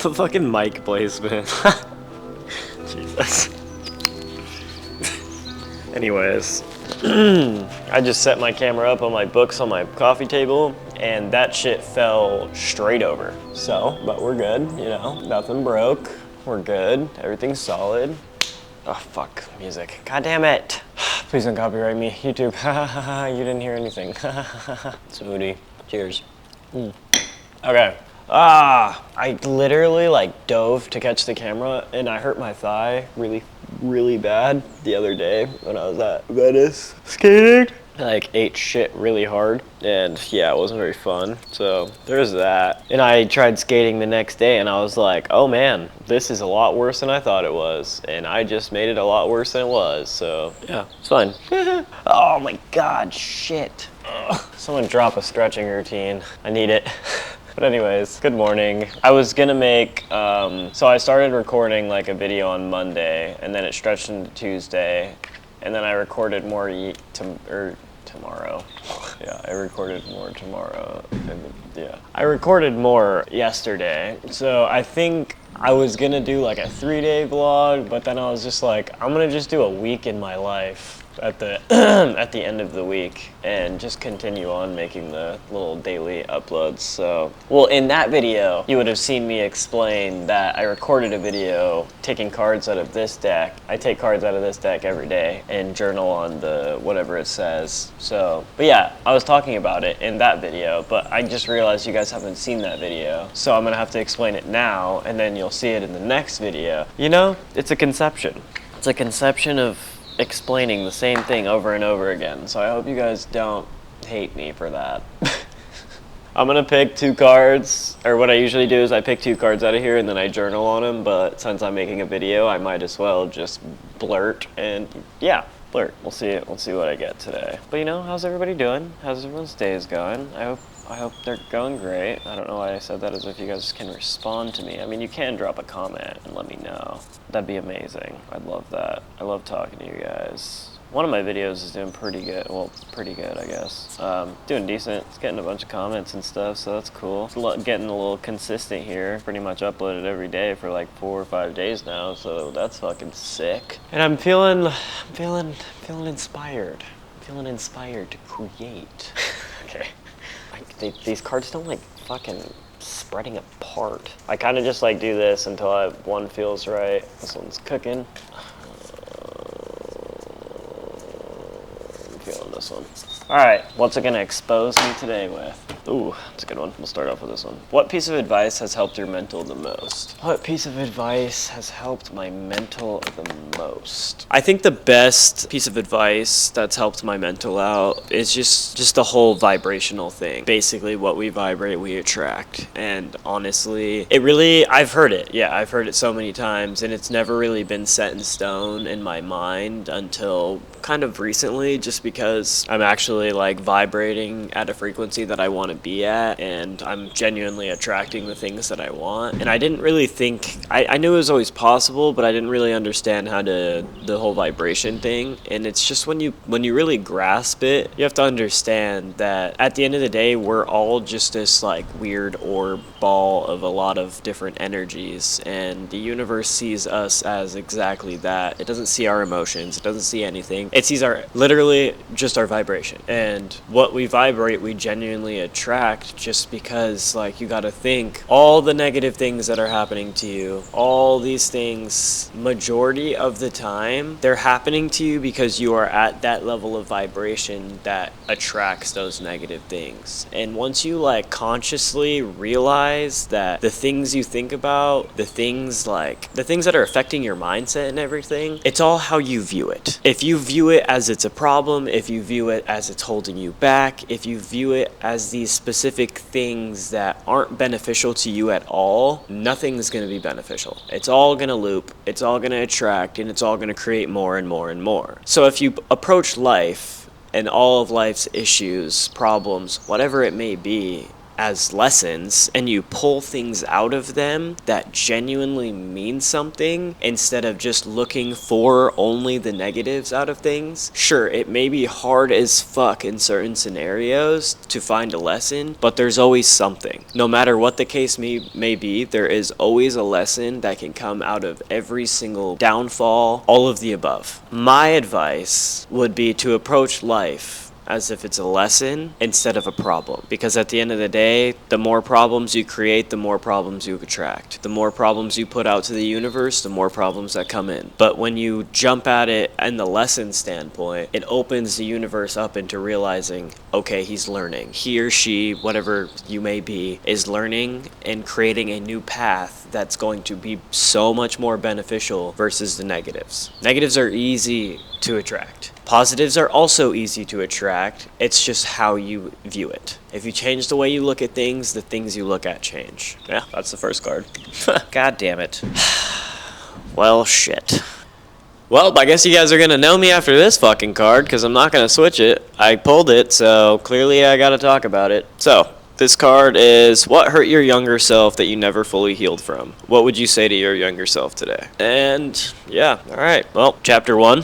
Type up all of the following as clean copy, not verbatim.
the fucking mic placement. Jesus. Anyways, I just set my camera up on my books on my coffee table, and that shit fell straight over. So, but we're good, you know, nothing broke. We're good, everything's solid. Oh, fuck, music. God damn it. Please don't copyright me, YouTube. You didn't hear anything. Smoothie. Cheers. Okay. I literally like dove to catch the camera and I hurt my thigh really bad the other day when I was at Venice skating. I like ate shit really hard and yeah, it wasn't very fun. So there's that. And I tried skating the next day and I was like, oh man, this is a lot worse than I thought it was. And I just made it a lot worse than it was. So yeah, it's fine. Oh my God, shit. Ugh. Someone drop a stretching routine. I need it. But anyways, good morning. I was gonna make, so I started recording like a video on Monday and then it stretched into Tuesday and then I recorded more tomorrow. Yeah, I recorded more tomorrow. Yeah. I recorded more yesterday. So I think I was gonna do like a 3-day vlog, but then I was just like, I'm gonna just do a week in my life at the at the end of the week and just continue on making the little daily uploads. So, well, in that video, you would have seen me explain that I recorded a video taking cards out of this deck. I take cards out of this deck every day and journal on the whatever it says. So, but yeah, I was talking about it in that video, but I just realized you guys haven't seen that video. So I'm gonna have to explain it now and then you'll see it in the next video. You know, it's a conception. It's a conception of explaining the same thing over and over again. So I hope you guys don't hate me for that. I'm gonna pick 2 cards, or what I usually do is I pick 2 cards out of here and then I journal on them, but since I'm making a video, I might as well just blurt and yeah, blurt. We'll see what I get today. But you know, how's everybody doing? How's everyone's days going? I hope they're going great. I don't know why I said that as if you guys can respond to me. I mean, you can drop a comment and let me know. That'd be amazing. I'd love that. I love talking to you guys. One of my videos is doing pretty good. Well, pretty good, I guess. Doing decent. It's getting a bunch of comments and stuff, so that's cool. It's getting a little consistent here. Pretty much uploaded every day for like 4 or 5 days now, so that's fucking sick. And I'm feeling inspired. I'm feeling inspired to create. Okay. These cards don't like fucking spreading apart. I kind of just like do this until one feels right. This one's cooking. I'm feeling this one. All right, what's it gonna expose me today with? Ooh, that's a good one. We'll start off with this one. What piece of advice has helped your mental the most? What piece of advice has helped my mental the most? I think the best piece of advice that's helped my mental out is just the whole vibrational thing. Basically, what we vibrate, we attract. And honestly, I've heard it. Yeah, I've heard it so many times, and it's never really been set in stone in my mind until kind of recently, just because I'm actually like vibrating at a frequency that I want to be at, and I'm genuinely attracting the things that I want. And I didn't really think, I knew it was always possible, but I didn't really understand the whole vibration thing. And it's just when you really grasp it, you have to understand that at the end of the day, we're all just this like weird orb ball of a lot of different energies, and the universe sees us as exactly that. It doesn't see our emotions, it doesn't see anything. It sees literally just our vibration. And what we vibrate, we genuinely attract, just because like you gotta think all the negative things that are happening to you, all these things, majority of the time, they're happening to you because you are at that level of vibration that attracts those negative things. And once you like consciously realize that the things you think about, the things that are affecting your mindset and everything, it's all how you view it. If you view it as it's a problem, if you view it as it's holding you back, if you view it as these specific things that aren't beneficial to you at all, nothing's going to be beneficial. It's all going to loop, it's all going to attract, and it's all going to create more and more and more. So if you approach life and all of life's issues, problems, whatever it may be, as lessons and you pull things out of them that genuinely mean something instead of just looking for only the negatives out of things. Sure, it may be hard as fuck in certain scenarios to find a lesson, but there's always something. No matter what the case may be, there is always a lesson that can come out of every single downfall, all of the above. My advice would be to approach life as if it's a lesson instead of a problem. Because at the end of the day, the more problems you create, the more problems you attract. The more problems you put out to the universe, the more problems that come in. But when you jump at it in the lesson standpoint, it opens the universe up into realizing, okay, he's learning. He or she, whatever you may be, is learning and creating a new path that's going to be so much more beneficial versus the negatives. Negatives are easy to attract. Positives are also easy to attract. It's just how you view it. If you change the way you look at things, the things you look at change. Yeah, that's the first card. God damn it. Well, shit. Well, I guess you guys are going to know me after this fucking card, because I'm not going to switch it. I pulled it, so clearly I got to talk about it. So, this card is, what hurt your younger self that you never fully healed from? What would you say to your younger self today? And, yeah, alright. Well, chapter 1.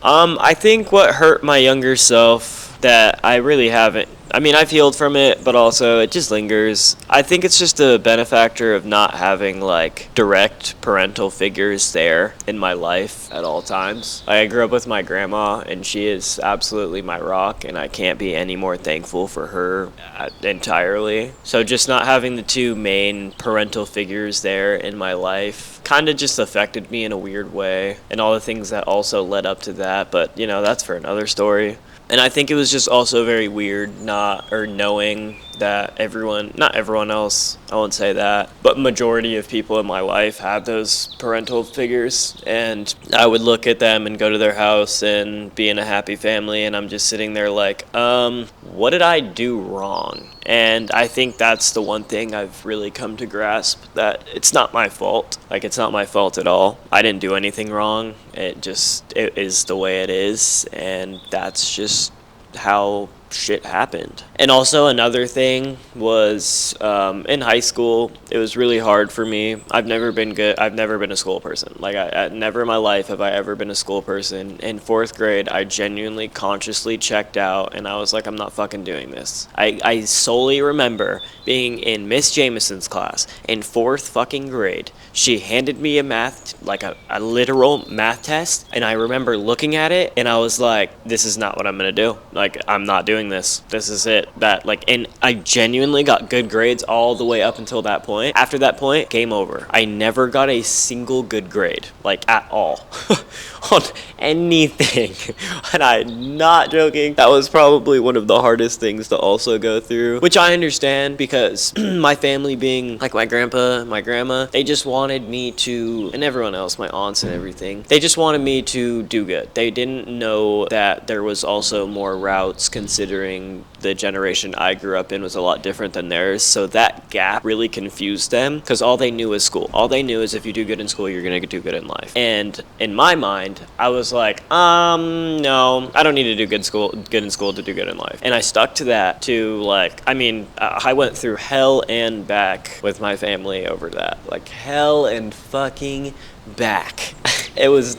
I think what hurt my younger self that I really haven't, I mean, I've healed from it, but also it just lingers. I think it's just a benefactor of not having, like, direct parental figures there in my life at all times. I grew up with my grandma, and she is absolutely my rock, and I can't be any more thankful for her entirely. So just not having the two main parental figures there in my life kind of just affected me in a weird way, and all the things that also led up to that, but, you know, that's for another story. And I think it was just also very weird knowing that not everyone else, I won't say that, but majority of people in my life had those parental figures, and I would look at them and go to their house and be in a happy family, and I'm just sitting there like, what did I do wrong? And I think that's the one thing I've really come to grasp, that it's not my fault. Like, it's not my fault at all. I didn't do anything wrong. It is the way it is, and that's just how shit happened. And also another thing was in high school, it was really hard for me. I've never been a school person. Like, I never in my life have I ever been a school person. In 4th grade, I genuinely consciously checked out, and I was like, I'm not fucking doing this. I solely remember being in Miss Jameson's class in 4th fucking grade. She handed me a literal math test, and I remember looking at it, and I was like, this is not what I'm gonna do. Like, I'm not doing this. This is it. And I genuinely got good grades all the way up until that point. After that point, game over. I never got a single good grade, like, at all, on anything. And I'm not joking. That was probably one of the hardest things to also go through, which I understand, because my family being, like, my grandpa, my grandma, they just wanted me to, and everyone else, my aunts and everything, they just wanted me to do good. They didn't know that there was also more routes, considering the generation I grew up in was a lot different than theirs. So that gap really confused them, because all they knew was school. All they knew is if you do good in school, you're gonna do good in life. And in my mind, I was like, no, I don't need to do good in school to do good in life. And I stuck to that I went through hell and back with my family over that. Like, hell and fucking back. It was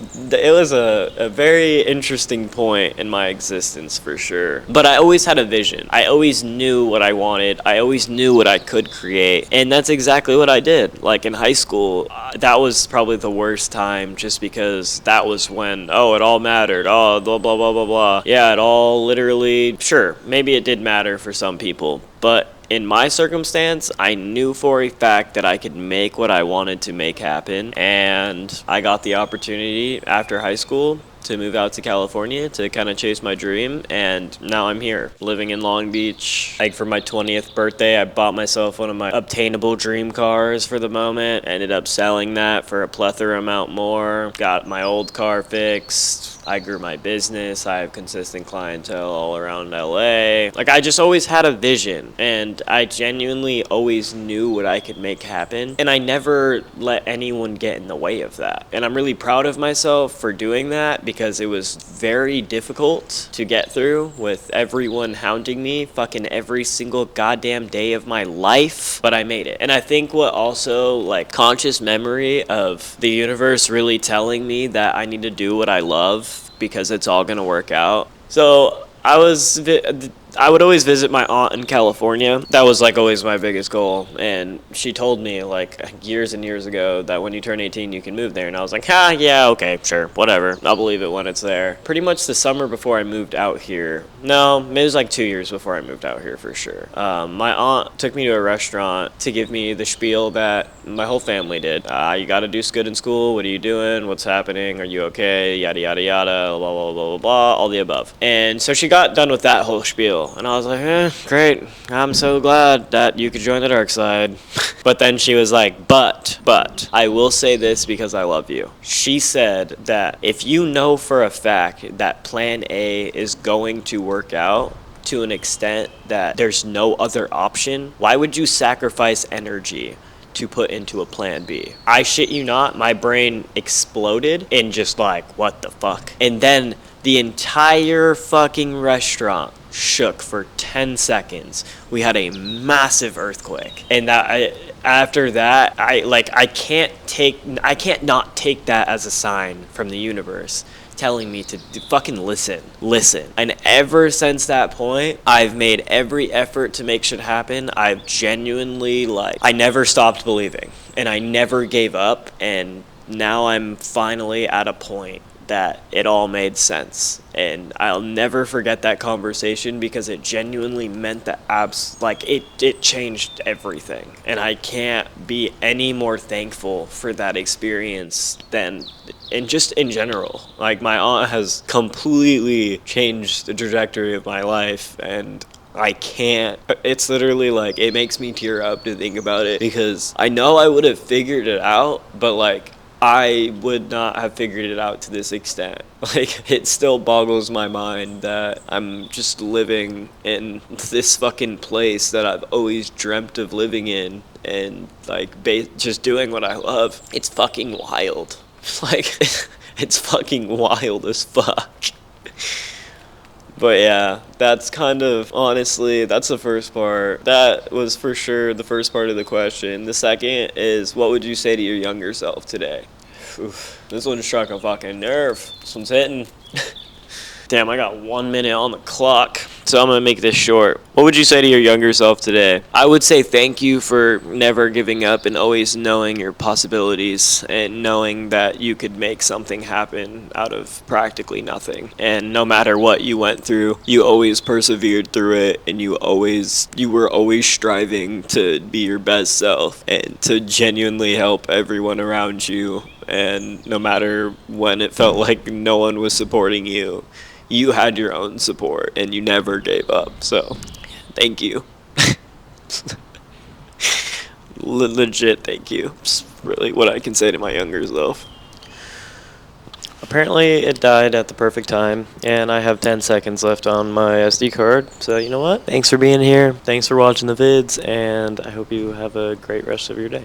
a very interesting point in my existence, for sure. But I always had a vision. I always knew what I wanted. I always knew what I could create. And that's exactly what I did. Like, in high school, that was probably the worst time, just because that was when, it all mattered. Blah, blah, blah, blah, blah. Yeah, it all literally, sure, maybe it did matter for some people. But in my circumstance, I knew for a fact that I could make what I wanted to make happen, and I got the opportunity after high school to move out to California to kind of chase my dream, and now I'm here, living in Long Beach. Like, for my 20th birthday, I bought myself one of my obtainable dream cars for the moment, ended up selling that for a plethora amount more, got my old car fixed, I grew my business, I have consistent clientele all around LA. Like, I just always had a vision, and I genuinely always knew what I could make happen, and I never let anyone get in the way of that. And I'm really proud of myself for doing that, because it was very difficult to get through with everyone hounding me fucking every single goddamn day of my life, but I made it. And I think what also, like, conscious memory of the universe really telling me that I need to do what I love because it's all gonna work out. So I would always visit my aunt in California. That was like always my biggest goal. And she told me like years and years ago that when you turn 18, you can move there. And I was like, yeah, okay, sure, whatever. I'll believe it when it's there. Pretty much the summer before I moved out here. No, it was like 2 years before I moved out here for sure. My aunt took me to a restaurant to give me the spiel that my whole family did. You got to do good in school. What are you doing? What's happening? Are you okay? Yada, yada, yada, blah, blah, blah, blah, blah, all the above. And so she got done with that whole spiel. And I was like, great. I'm so glad that you could join the dark side. But then she was like, but, I will say this because I love you. She said that if you know for a fact that plan A is going to work out to an extent that there's no other option, why would you sacrifice energy to put into a plan B? I shit you not, my brain exploded and just like, what the fuck? And then the entire fucking restaurant shook for 10 seconds. We had a massive earthquake. And after that, I can't not take that as a sign from the universe telling me to fucking listen. And ever since that point, I've made every effort to make shit happen. I've genuinely, I never stopped believing. And I never gave up. And now I'm finally at a point that it all made sense. And I'll never forget that conversation because it genuinely meant that it changed everything. And I can't be any more thankful for that experience and just in general. Like, my aunt has completely changed the trajectory of my life, and it's literally like, it makes me tear up to think about it because I know I would have figured it out, but I would not have figured it out to this extent. It still boggles my mind that I'm just living in this fucking place that I've always dreamt of living in and, just doing what I love. It's fucking wild. It's fucking wild as fuck. But yeah, that's kind of, honestly, that's the first part. That was for sure the first part of the question. The second is, what would you say to your younger self today? Oof, this one struck a fucking nerve. This one's hitting. Damn, I got 1 minute on the clock, so I'm gonna make this short. What would you say to your younger self today? I would say thank you for never giving up and always knowing your possibilities and knowing that you could make something happen out of practically nothing. And no matter what you went through, you always persevered through it, and you were always striving to be your best self and to genuinely help everyone around you. And no matter when it felt like no one was supporting you, you had your own support and you never gave up. So, thank you. Legit, thank you. It's really what I can say to my younger self. Apparently, it died at the perfect time, and I have 10 seconds left on my SD card. So, you know what? Thanks for being here. Thanks for watching the vids, and I hope you have a great rest of your day.